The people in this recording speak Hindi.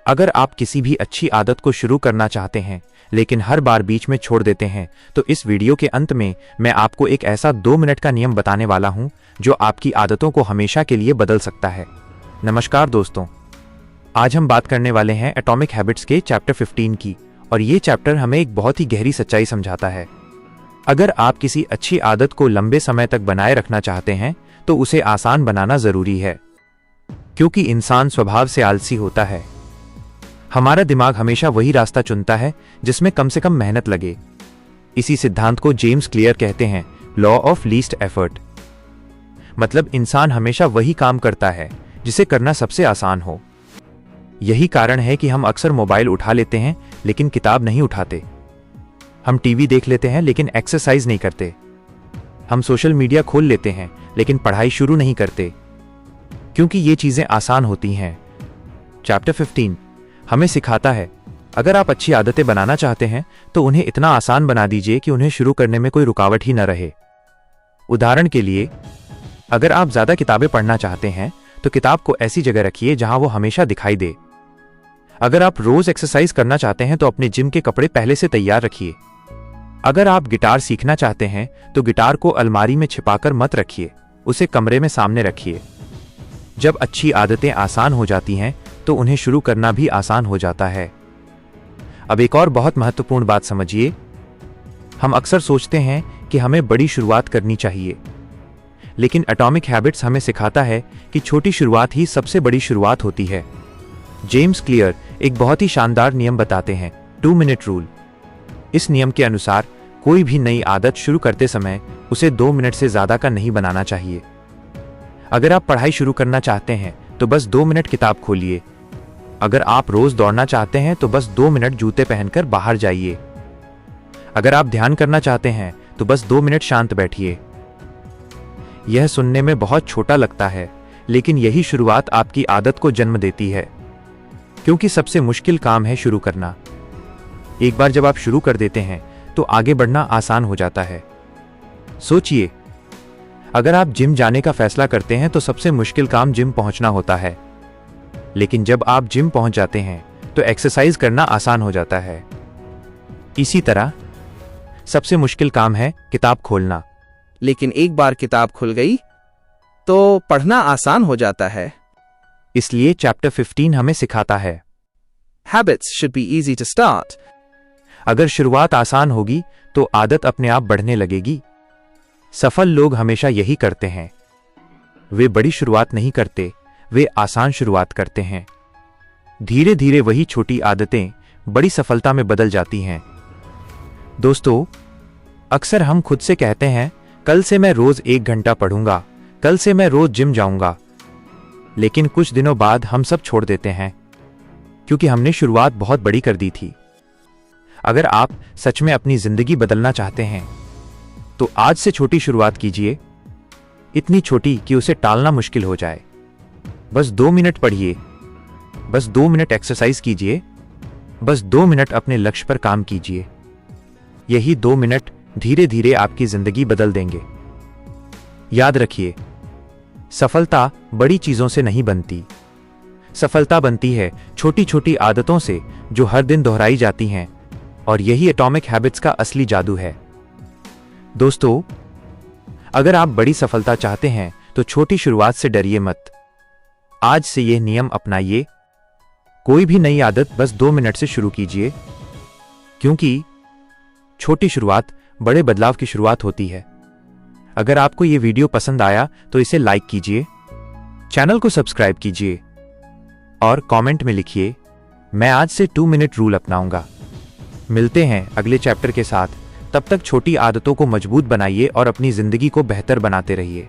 अगर आप किसी भी अच्छी आदत को शुरू करना चाहते हैं लेकिन हर बार बीच में छोड़ देते हैं तो इस वीडियो के अंत में मैं आपको एक ऐसा 2 मिनट का नियम बताने वाला हूं जो आपकी आदतों को हमेशा के लिए बदल सकता है। नमस्कार दोस्तों, आज हम बात करने वाले हैं एटॉमिक हैबिट्स के चैप्टर 15 की, और ये चैप्टर हमें एक बहुत ही गहरी सच्चाई समझाता है। अगर आप किसी अच्छी आदत को लंबे समय तक बनाए रखना चाहते हैं तो उसे आसान बनाना जरूरी है, क्योंकि इंसान स्वभाव से आलसी होता है। हमारा दिमाग हमेशा वही रास्ता चुनता है जिसमें कम से कम मेहनत लगे। इसी सिद्धांत को जेम्स क्लियर कहते हैं लॉ ऑफ लीस्ट एफर्ट। मतलब इंसान हमेशा वही काम करता है जिसे करना सबसे आसान हो। यही कारण है कि हम अक्सर मोबाइल उठा लेते हैं लेकिन किताब नहीं उठाते। हम टीवी देख लेते हैं लेकिन एक्सरसाइज नहीं करते। हम सोशल मीडिया खोल लेते हैं लेकिन पढ़ाई शुरू नहीं करते, क्योंकि ये चीजें आसान होती हैं। चैप्टर 15 हमें सिखाता है, अगर आप अच्छी आदतें बनाना चाहते हैं तो उन्हें इतना आसान बना दीजिए कि उन्हें शुरू करने में कोई रुकावट ही न रहे। उदाहरण के लिए, अगर आप ज्यादा किताबें पढ़ना चाहते हैं तो किताब को ऐसी जगह रखिए जहां वो हमेशा दिखाई दे। अगर आप रोज एक्सरसाइज करना चाहते हैं तो अपने जिम के कपड़े पहले से तैयार रखिए। अगर आप गिटार सीखना चाहते हैं तो गिटार को अलमारी में छिपाकर मत रखिए, उसे कमरे में सामने रखिए। जब अच्छी आदतें आसान हो जाती हैं तो उन्हें शुरू करना भी आसान हो जाता है। अब एक और बहुत महत्वपूर्ण बात समझिए। हम अक्सर सोचते हैं कि हमें बड़ी शुरुआत करनी चाहिए, लेकिन एटॉमिक हैबिट्स हमें सिखाता है कि छोटी शुरुआत ही सबसे बड़ी शुरुआत होती है। जेम्स क्लियर एक बहुत ही शानदार नियम बताते हैं, 2 मिनट रूल। इस नियम के अनुसार कोई भी नई आदत शुरू करते समय उसे 2 मिनट से ज्यादा का नहीं बनाना चाहिए। अगर आप पढ़ाई शुरू करना चाहते हैं तो बस 2 मिनट किताब खोलिए। अगर आप रोज दौड़ना चाहते हैं तो बस 2 मिनट जूते पहनकर बाहर जाइए। अगर आप ध्यान करना चाहते हैं तो बस 2 मिनट शांत बैठिए। यह सुनने में बहुत छोटा लगता है, लेकिन यही शुरुआत आपकी आदत को जन्म देती है, क्योंकि सबसे मुश्किल काम है शुरू करना। एक बार जब आप शुरू कर देते हैं तो आगे बढ़ना आसान हो जाता है। सोचिए, अगर आप जिम जाने का फैसला करते हैं तो सबसे मुश्किल काम जिम पहुंचना होता है, लेकिन जब आप जिम पहुंच जाते हैं तो एक्सरसाइज करना आसान हो जाता है। इसी तरह सबसे मुश्किल काम है किताब खोलना, लेकिन एक बार किताब खुल गई तो पढ़ना आसान हो जाता है। इसलिए चैप्टर 15 हमें सिखाता है, Habits should be easy to start. अगर शुरुआत आसान होगी तो आदत अपने आप बढ़ने लगेगी। सफल लोग हमेशा यही करते हैं। वे बड़ी शुरुआत नहीं करते, वे आसान शुरुआत करते हैं। धीरे धीरे वही छोटी आदतें बड़ी सफलता में बदल जाती हैं। दोस्तों, अक्सर हम खुद से कहते हैं, कल से मैं रोज 1 घंटा पढ़ूंगा, कल से मैं रोज जिम जाऊंगा। लेकिन कुछ दिनों बाद हम सब छोड़ देते हैं, क्योंकि हमने शुरुआत बहुत बड़ी कर दी थी। अगर आप सच में अपनी जिंदगी बदलना चाहते हैं तो आज से छोटी शुरुआत कीजिए, इतनी छोटी कि उसे टालना मुश्किल हो जाए। बस 2 मिनट पढ़िए, बस 2 मिनट एक्सरसाइज कीजिए, बस 2 मिनट अपने लक्ष्य पर काम कीजिए। यही 2 मिनट धीरे धीरे आपकी जिंदगी बदल देंगे। याद रखिए, सफलता बड़ी चीजों से नहीं बनती। सफलता बनती है छोटी छोटी आदतों से जो हर दिन दोहराई जाती हैं, और यही एटॉमिक हैबिट्स का असली जादू है। दोस्तों, अगर आप बड़ी सफलता चाहते हैं तो छोटी शुरुआत से डरिए मत। आज से यह नियम अपनाइए, कोई भी नई आदत बस 2 मिनट से शुरू कीजिए, क्योंकि छोटी शुरुआत बड़े बदलाव की शुरुआत होती है। अगर आपको यह वीडियो पसंद आया तो इसे लाइक कीजिए, चैनल को सब्सक्राइब कीजिए और कमेंट में लिखिए, मैं आज से 2 मिनट रूल अपनाऊंगा। मिलते हैं अगले चैप्टर के साथ। तब तक छोटी आदतों को मजबूत बनाइए और अपनी जिंदगी को बेहतर बनाते रहिए।